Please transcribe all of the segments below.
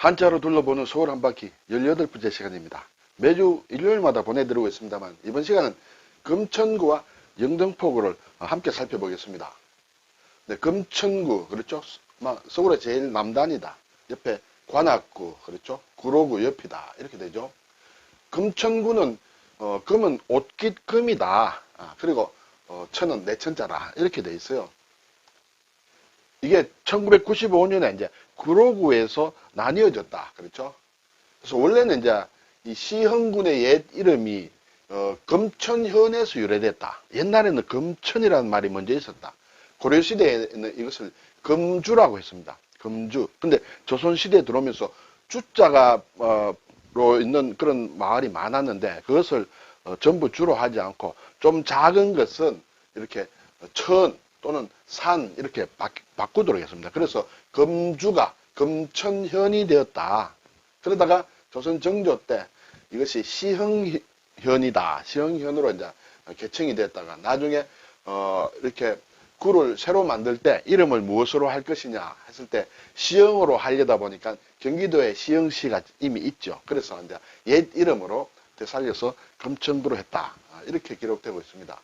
한자로 둘러보는 서울 한바퀴 18번째 시간입니다. 매주 일요일마다 보내드리고 있습니다만 이번 시간은 금천구와 영등포구를 함께 살펴보겠습니다. 네, 금천구 그렇죠? 서울의 제일 남단이다. 옆에 관악구 그렇죠? 구로구 옆이다. 이렇게 되죠. 금천구는 금은 옷깃 금이다. 그리고 천은 내천자다. 이렇게 돼 있어요. 이게 1995년에 이제 구로구에서 나뉘어졌다. 그렇죠? 그래서 원래는 이제 이 시흥군의 옛 이름이 금천현에서 유래됐다. 옛날에는 금천이라는 말이 먼저 있었다. 고려시대에는 이것을 금주라고 했습니다. 금주. 근데 조선시대에 들어오면서 주자가 로 있는 그런 마을이 많았는데 그것을 전부 주로 하지 않고 좀 작은 것은 이렇게 천 또는 산 이렇게 바꾸도록 했습니다. 그래서 금주가 금천현이 되었다. 그러다가 조선 정조 때 이것이 시흥현이다. 시흥현으로 이제 개칭이 됐다가 나중에 이렇게 구를 새로 만들 때 이름을 무엇으로 할 것이냐 했을 때 시흥으로 하려다 보니까 경기도에 시흥시가 이미 있죠. 그래서 이제 옛 이름으로 되살려서 금천구로 했다. 이렇게 기록되고 있습니다.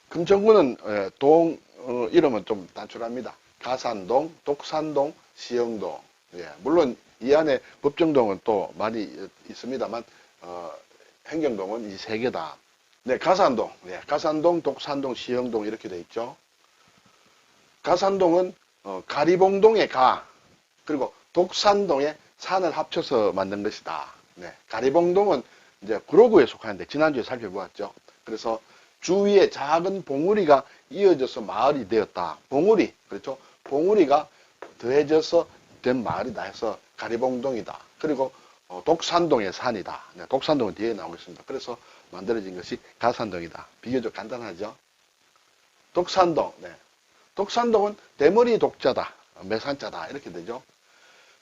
금천구는 이름은 좀 단출합니다. 가산동, 독산동, 시흥동. 예, 물론 이 안에 법정동은 또 많이 있습니다만 행정동은 이 세 개다. 네, 가산동, 네, 가산동, 독산동, 시흥동 이렇게 돼 있죠. 가산동은 가리봉동의 가 그리고 독산동의 산을 합쳐서 만든 것이다. 네, 가리봉동은 이제 구로구에 속하는데 지난주에 살펴보았죠. 그래서 주위에 작은 봉우리가 이어져서 마을이 되었다. 봉우리, 그렇죠? 봉우리가 더해져서 된 마을이다 해서 가리봉동이다. 그리고 독산동의 산이다. 네, 독산동은 뒤에 나오겠습니다. 그래서 만들어진 것이 가산동이다. 비교적 간단하죠? 독산동, 네. 독산동은 대머리 독자다. 매산자다. 이렇게 되죠.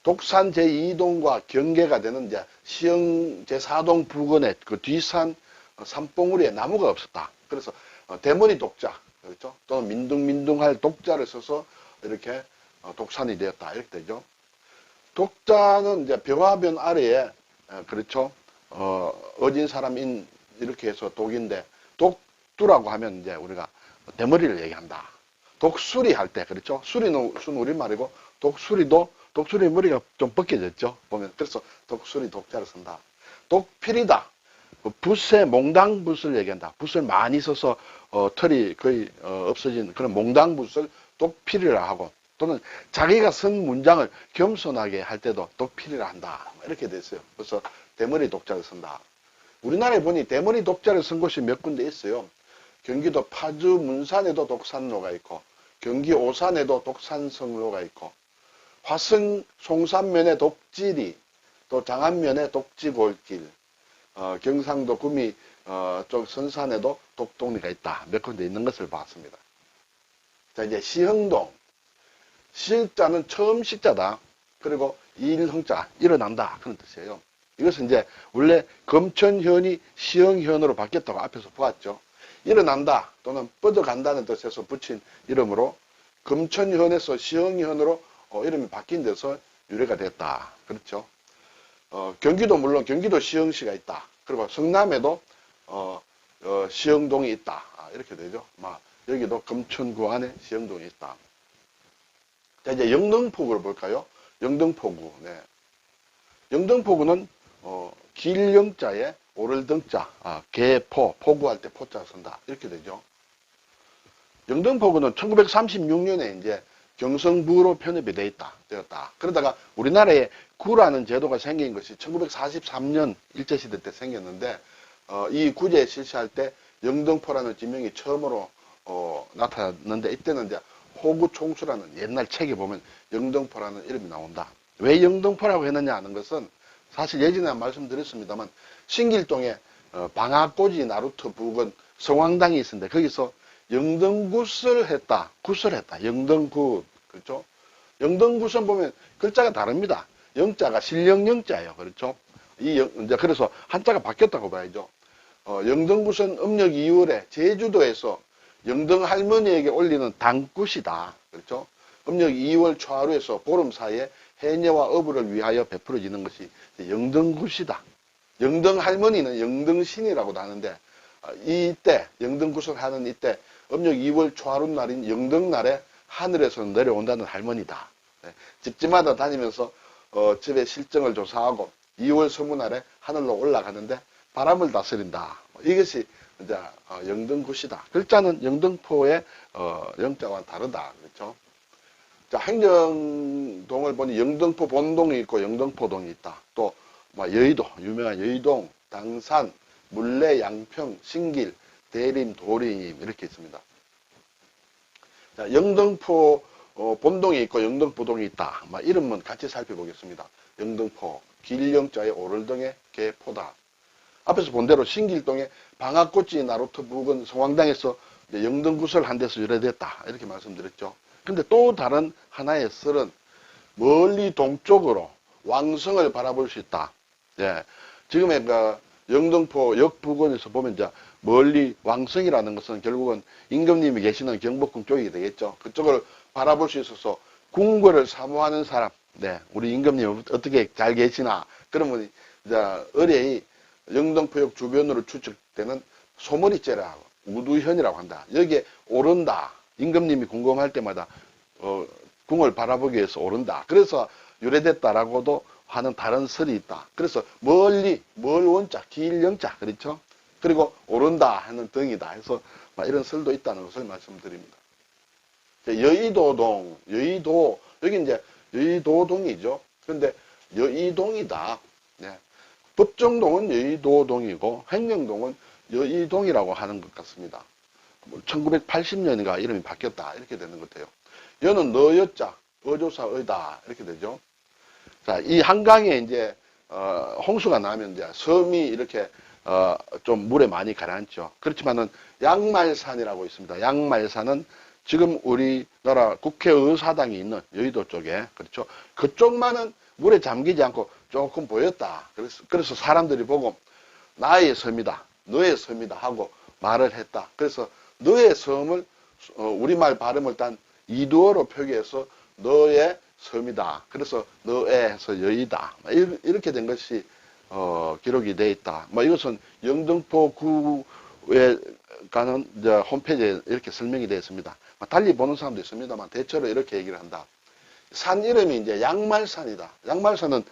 독산 제2동과 경계가 되는 이제 시흥 제4동 부근에 그 뒷산 산봉우리에 나무가 없었다. 그래서 대머리 독자, 그렇죠? 또는 민둥민둥할 독자를 써서 이렇게 독산이 되었다. 이렇게 되죠. 독자는 이제 벼와변 아래에, 그렇죠? 어진 사람인, 이렇게 해서 독인데, 독두라고 하면 이제 우리가 대머리를 얘기한다. 독수리 할 때, 그렇죠? 수리는 순 우리말이고, 독수리 머리가 좀 벗겨졌죠? 보면. 그래서 독수리 독자를 쓴다. 독필이다. 붓에 몽당붓을 얘기한다. 붓을 많이 써서 털이 거의 없어진 그런 몽당붓을 독필이라 하고 또는 자기가 쓴 문장을 겸손하게 할 때도 독필이라 한다. 이렇게 됐어요. 그래서 대머리 독자를 쓴다. 우리나라에 보니 대머리 독자를 쓴 곳이 몇 군데 있어요. 경기도 파주 문산에도 독산로가 있고 경기 오산에도 독산성로가 있고 화성 송산면에 독지리 또 장안면에 독지골길 경상도 구미 쪽 선산에도 독동리가 있다. 몇 군데 있는 것을 봤습니다. 자, 이제 시흥동. 시자는 처음 시자다. 그리고 일흥자, 일어난다. 그런 뜻이에요. 이것은 이제 원래 금천현이 시흥현으로 바뀌었다고 앞에서 보았죠. 일어난다 또는 뻗어간다는 뜻에서 붙인 이름으로 금천현에서 시흥현으로 이름이 바뀐 데서 유래가 됐다. 그렇죠. 경기도 물론 경기도 시흥시가 있다. 그리고 성남에도 시흥동이 있다. 이렇게 되죠. 여기도 금천구 안에 시흥동이 있다. 자, 이제 영등포구를 볼까요? 영등포구. 네. 영등포구는 길영자에 오를 등자, 개포, 포구할 때 포자를 쓴다. 이렇게 되죠. 영등포구는 1936년에 이제 경성부로 편입이 되었다. 그러다가 우리나라에 구라는 제도가 생긴 것이 1943년 일제시대 때 생겼는데 이 구제 실시할 때 영등포라는 지명이 처음으로 나타났는데 이때는 이제 호구총수라는 옛날 책에 보면 영등포라는 이름이 나온다. 왜 영등포라고 했느냐 하는 것은 사실 예전에 말씀드렸습니다만 신길동에 방아꼬지 나루터 부근 성황당이 있었는데 거기서 영등굿을 했다. 굿을 했다. 영등굿. 그렇죠? 영등굿은 보면 글자가 다릅니다. 영자가 신령영자예요. 그렇죠? 이제 그래서 한자가 바뀌었다고 봐야죠. 영등굿은 음력 2월에 제주도에서 영등 할머니에게 올리는 당굿이다. 그렇죠? 음력 2월 초하루에서 보름 사이에 해녀와 어부를 위하여 베풀어지는 것이 영등굿이다. 영등 할머니는 영등신이라고도 하는데 이때 영등굿을 하는 이때 음력 2월 초하룻날인 영등날에 하늘에서 내려온다는 할머니다. 네. 집집마다 다니면서 집의 실정을 조사하고 2월 서무날에 하늘로 올라가는데 바람을 다스린다. 이것이 이제 영등굿이다. 글자는 영등포의 영자와는 다르다. 그렇죠? 자, 행정동을 보니 영등포 본동이 있고 영등포동이 있다. 또 여의도, 유명한 여의동, 당산, 물레, 양평, 신길, 대림, 도림 이렇게 있습니다. 자, 영등포 본동이 있고 영등포동이 있다. 이름은 같이 살펴보겠습니다. 영등포, 길영자의 오를등의 개포다. 앞에서 본 대로 신길동에 방앗꽃이 나루터 부근 성황당에서 영등굿을 한 데서 유래됐다. 이렇게 말씀드렸죠. 근데 또 다른 하나의 설은 멀리 동쪽으로 왕성을 바라볼 수 있다. 예. 지금의 그 영등포 역 부근에서 보면 이제 멀리 왕성이라는 것은 결국은 임금님이 계시는 경복궁 쪽이 되겠죠. 그쪽을 바라볼 수 있어서 궁궐을 사모하는 사람, 네, 우리 임금님 어떻게 잘 계시나, 그러면 이제 의뢰이 영등포역 주변으로 추측되는 소머리째라고 우두현이라고 한다. 여기에 오른다. 임금님이 궁금할 때마다 궁을 바라보기 위해서 오른다. 그래서 유래됐다라고도 하는 다른 설이 있다. 그래서 멀리, 멀 원자, 길 영자, 그렇죠? 그리고 오른다 하는 등이다 해서 이런 설도 있다는 것을 말씀드립니다. 여의도동, 여의도, 여기 이제 여의도동이죠. 그런데 여의동이다. 네. 법정동은 여의도동이고 행정동은 여의동이라고 하는 것 같습니다. 1980년인가 이름이 바뀌었다 이렇게 되는 것 같아요. 여는 너여자, 어조사 의다 이렇게 되죠. 자, 이 한강에 이제 홍수가 나면 이제 섬이 이렇게 좀 물에 많이 가라앉죠. 그렇지만은 양말산이라고 있습니다. 양말산은 지금 우리나라 국회의사당이 있는 여의도 쪽에, 그렇죠. 그쪽만은 물에 잠기지 않고 조금 보였다. 그래서 사람들이 보고 나의 섬이다, 너의 섬이다 하고 말을 했다. 그래서 너의 섬을 우리말 발음을 딴 이두어로 표기해서 너의 섬이다. 그래서 너의 해서 여의다. 이렇게 된 것이 기록이 되어 있다. 이것은 영등포 구에 가는 이제 홈페이지에 이렇게 설명이 되어 있습니다. 달리 보는 사람도 있습니다만 대체로 이렇게 얘기를 한다. 산 이름이 이제 양말산이다. 양말산은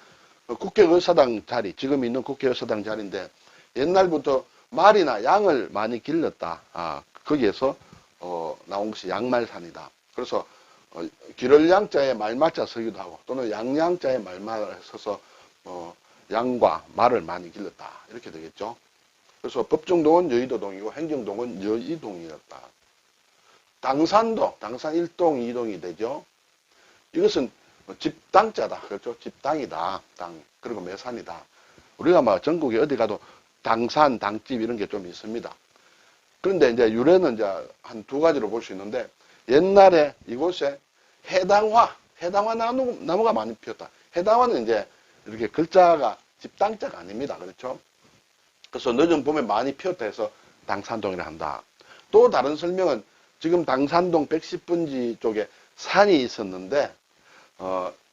국회의사당 자리, 지금 있는 국회의사당 자리인데 옛날부터 말이나 양을 많이 길렀다. 거기에서 나온 것이 양말산이다. 그래서 기를 양자에 말맞자 서기도 하고 또는 양양자에 말맞아 서서 양과 말을 많이 길렀다. 이렇게 되겠죠. 그래서 법정동은 여의도동이고 행정동은 여의동이었다. 당산동, 당산 1동, 2동이 되죠. 이것은 집당자다. 그렇죠. 집당이다. 당. 그리고 매산이다. 우리가 전국에 어디 가도 당산, 당집 이런 게 좀 있습니다. 그런데 이제 유래는 이제 한 두 가지로 볼 수 있는데 옛날에 이곳에 해당화 나무가 많이 피었다. 해당화는 이제 이렇게 글자가 집당자가 아닙니다. 그렇죠. 그래서 요즘 보면 많이 피었다 해서 당산동이라 한다. 또 다른 설명은 지금 당산동 110분지 쪽에 산이 있었는데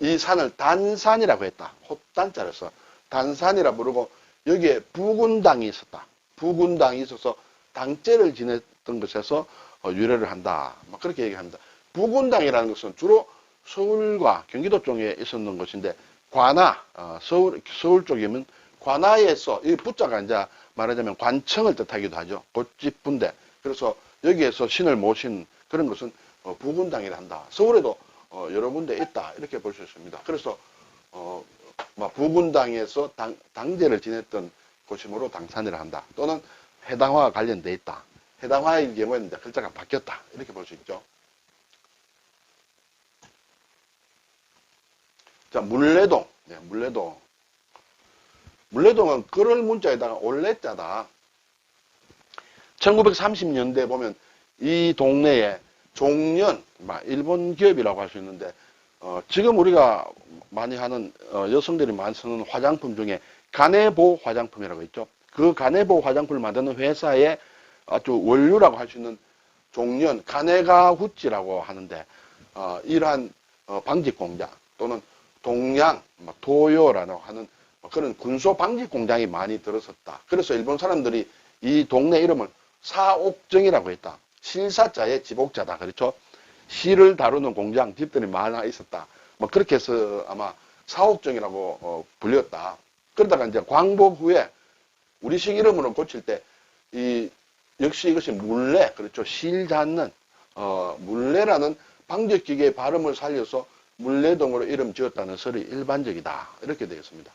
이 산을 단산이라고 했다. 헛단자라서 단산이라 부르고 여기에 부군당이 있었다. 부군당이 있어서 당제를 지냈던 것에서 유래를 한다. 그렇게 얘기합니다. 부군당이라는 것은 주로 서울과 경기도 쪽에 있었는 것인데 관아, 서울 쪽이면 관아에서 이 부자가 이제 말하자면 관청을 뜻하기도 하죠. 고집분대. 그래서 여기에서 신을 모신 그런 것은 부군당이라 한다. 서울에도 여러 군데 있다. 이렇게 볼 수 있습니다. 그래서 부군당에서 당제를 지냈던 곳이므로 당산이라 한다. 또는 해당화와 관련돼 있다. 해당화의 경우에는 이제 글자가 바뀌었다. 이렇게 볼 수 있죠. 자, 물레동. 네, 물레동. 물레동은 끌을 문자에다가 올레자다. 1930년대 보면 이 동네에 종련, 일본 기업이라고 할 수 있는데 지금 우리가 많이 하는 여성들이 많이 쓰는 화장품 중에 가네보 화장품이라고 있죠. 그 가네보 화장품을 만드는 회사의 아주 원료라고 할 수 있는 종련, 가네가후치라고 하는데 이러한 방직 공장 또는 동양, 도요라고 하는 그런 군소 방직 공장이 많이 들어섰다. 그래서 일본 사람들이 이 동네 이름을 사옥정이라고 했다. 실사자의 집옥자다. 그렇죠? 실을 다루는 공장, 집들이 많아 있었다. 그렇게 해서 아마 사옥정이라고 불렸다. 그러다가 이제 광복 후에 우리식 이름으로 고칠 때, 역시 이것이 물레, 그렇죠. 실 닿는, 물레라는 방적기계의 발음을 살려서 물레동으로 이름 지었다는 설이 일반적이다. 이렇게 되겠습니다.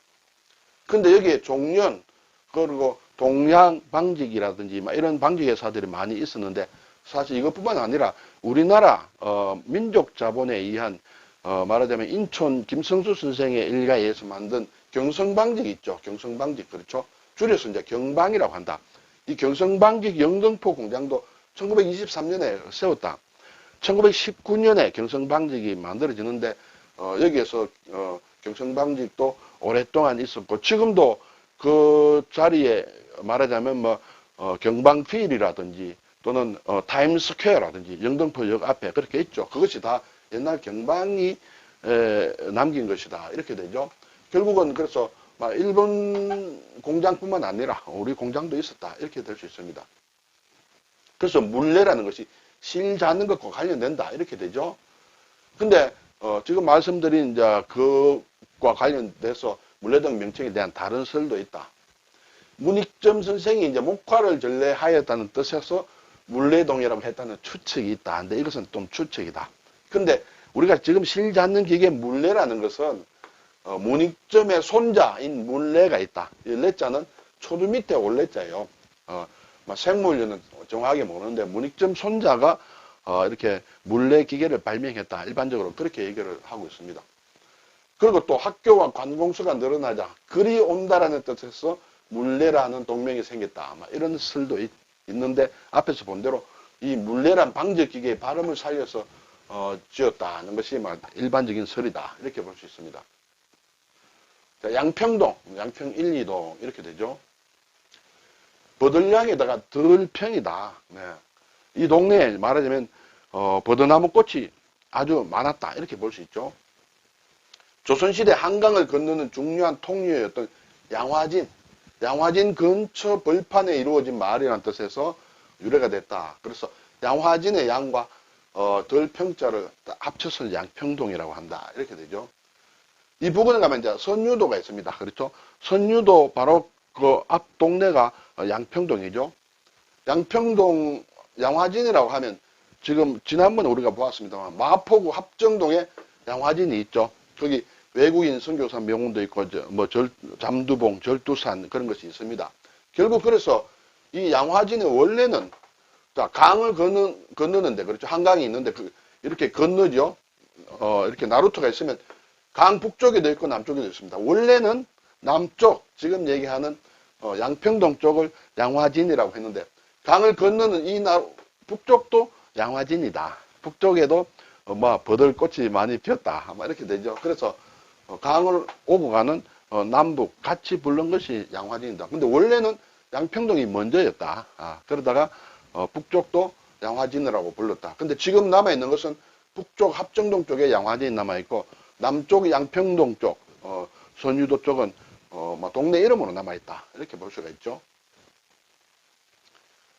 근데 여기에 종련, 그리고 동양 방직이라든지 이런 방직 회사들이 많이 있었는데, 사실 이것뿐만 아니라 우리나라, 민족 자본에 의한, 말하자면 인천 김성수 선생의 일가에 의해서 만든 경성방직 있죠. 경성방직, 그렇죠. 줄여서 이제 경방이라고 한다. 이 경성방직 영등포 공장도 1923년에 세웠다. 1919년에 경성방직이 만들어지는데, 여기에서, 경성방직도 오랫동안 있었고, 지금도 그 자리에 말하자면 경방필이라든지 또는, 타임스퀘어라든지 영등포역 앞에 그렇게 있죠. 그것이 다 옛날 경방이 남긴 것이다. 이렇게 되죠. 결국은 그래서 일본 공장뿐만 아니라 우리 공장도 있었다. 이렇게 될 수 있습니다. 그래서 물레라는 것이 실 잡는 것과 관련된다. 이렇게 되죠. 근데 지금 말씀드린 이제 그것과 관련돼서 물레동 명칭에 대한 다른 설도 있다. 문익점 선생이 이제 목화를 전래하였다는 뜻에서 물레동이라고 했다는 추측이 있다. 근데 이것은 좀 추측이다. 근데 우리가 지금 실 잡는 기계 물레라는 것은 문익점의 손자인 물레가 있다. 이 레자는 초두 밑에 올레자예요. 생물류는 정확하게 모르는데 문익점 손자가 이렇게 물레 기계를 발명했다. 일반적으로 그렇게 얘기를 하고 있습니다. 그리고 또 학교와 관공서가 늘어나자 글이 온다라는 뜻에서 물레라는 동명이 생겼다. 이런 설도 있는데 앞에서 본 대로 이 물레란 방적기계의 발음을 살려서 지었다는 것이 일반적인 설이다. 이렇게 볼 수 있습니다. 자, 양평동, 양평 1, 2동 이렇게 되죠. 버들량에다가 덜평이다. 네. 이 동네에 말하자면 버드나무 꽃이 아주 많았다. 이렇게 볼 수 있죠. 조선시대 한강을 건너는 중요한 통로였던 양화진 근처 벌판에 이루어진 마을이라는 뜻에서 유래가 됐다. 그래서 양화진의 양과 덜평자를 합쳐서 양평동이라고 한다. 이렇게 되죠. 이 부근에 가면 이제 선유도가 있습니다. 그렇죠? 선유도 바로 그 앞 동네가 양평동이죠. 양평동 양화진이라고 하면 지금 지난번에 우리가 보았습니다만 마포구 합정동에 양화진이 있죠. 거기 외국인 선교사 명원도 있고 잠두봉, 절두산 그런 것이 있습니다. 결국 그래서 이 양화진의 원래는 자 강을 건너는데 그렇죠. 한강이 있는데 이렇게 건너죠. 이렇게 나루터가 있으면 강 북쪽에도 있고 남쪽에도 있습니다. 원래는 남쪽 지금 얘기하는 양평동 쪽을 양화진이라고 했는데 강을 건너는 이 북쪽도 양화진이다. 북쪽에도 버들꽃이 많이 피었다. 이렇게 되죠. 그래서 강을 오고 가는 남북 같이 부른 것이 양화진이다. 근데 원래는 양평동이 먼저였다. 그러다가 북쪽도 양화진이라고 불렀다. 근데 지금 남아있는 것은 북쪽 합정동 쪽에 양화진이 남아있고 남쪽 양평동 쪽, 선유도 쪽은 동네 이름으로 남아있다. 이렇게 볼 수가 있죠.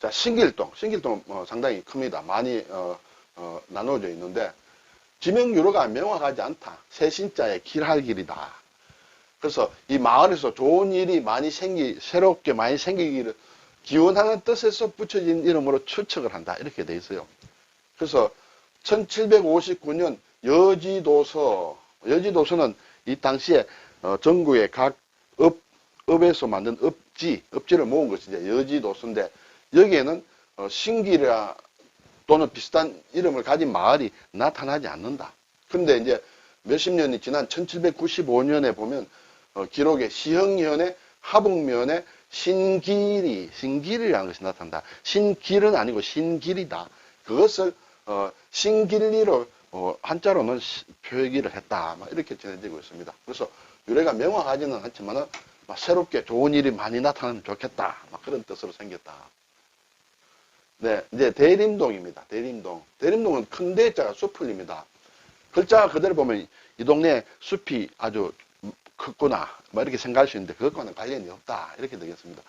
자, 신길동 상당히 큽니다. 많이 나누어져 있는데 지명 유로가 명확하지 않다. 세신자의 길할길이다. 그래서 이 마을에서 좋은 일이 새롭게 많이 생기기를 기원하는 뜻에서 붙여진 이름으로 추측을 한다. 이렇게 돼 있어요. 그래서 1759년 여지도서는 이 당시에 전국의 각 읍에서 만든 읍지를 모은 것이 이제 여지도서인데 여기에는 신길이라 또는 비슷한 이름을 가진 마을이 나타나지 않는다. 그런데 이제 몇십 년이 지난 1795년에 보면 기록에 시흥현의 하북면에 신길이라는 것이 나타난다. 신길은 아니고 신길이다. 그것을 신길리로 한자로는 표기를 했다. 이렇게 전해지고 있습니다. 그래서 유래가 명확하지는 않지만 새롭게 좋은 일이 많이 나타나면 좋겠다. 그런 뜻으로 생겼다. 네, 이제 대림동입니다. 대림동은 큰 대자가 수풀입니다. 글자 그대로 보면 이 동네에 숲이 아주 컸구나 뭐 이렇게 생각할 수 있는데 그것과는 관련이 없다 이렇게 되겠습니다.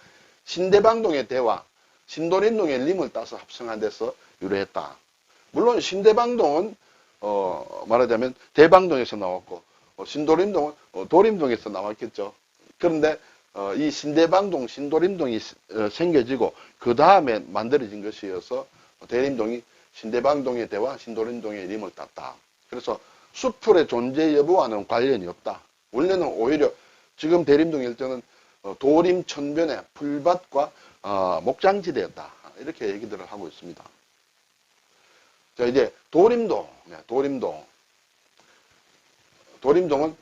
신대방동의 대와 신도림동의 림을 따서 합성한 데서 유래했다. 물론 신대방동은 말하자면 대방동에서 나왔고 신도림동은 도림동에서 나왔겠죠. 그런데 이 신대방동, 신도림동이 생겨지고 그 다음에 만들어진 것이어서 대림동이 신대방동의 대와 신도림동의 림을 땄다. 그래서 수풀의 존재 여부와는 관련이 없다. 원래는 오히려 지금 대림동 일대는 도림 천변의 풀밭과 목장지대였다. 이렇게 얘기들을 하고 있습니다. 자, 이제 도림동, 도림동은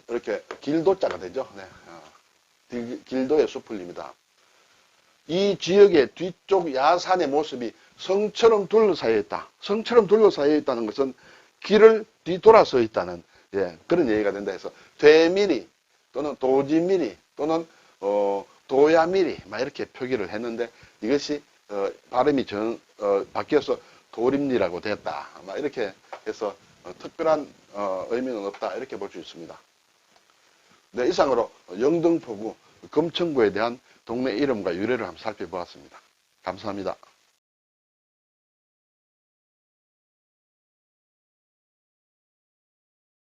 이렇게 길도자가 되죠. 길도의 수풀입니다. 이 지역의 뒤쪽 야산의 모습이 성처럼 둘러싸여 있다. 성처럼 둘러싸여 있다는 것은 길을 뒤돌아서 있다는 그런 얘기가 된다 해서 되미리 또는 도지미리 또는 도야미리 막 이렇게 표기를 했는데 이것이 발음이 바뀌어서 도림리라고 됐다. 막 이렇게 해서 특별한 의미는 없다. 이렇게 볼 수 있습니다. 네, 이상으로 영등포구 금천구에 대한 동네 이름과 유래를 한번 살펴보았습니다. 감사합니다.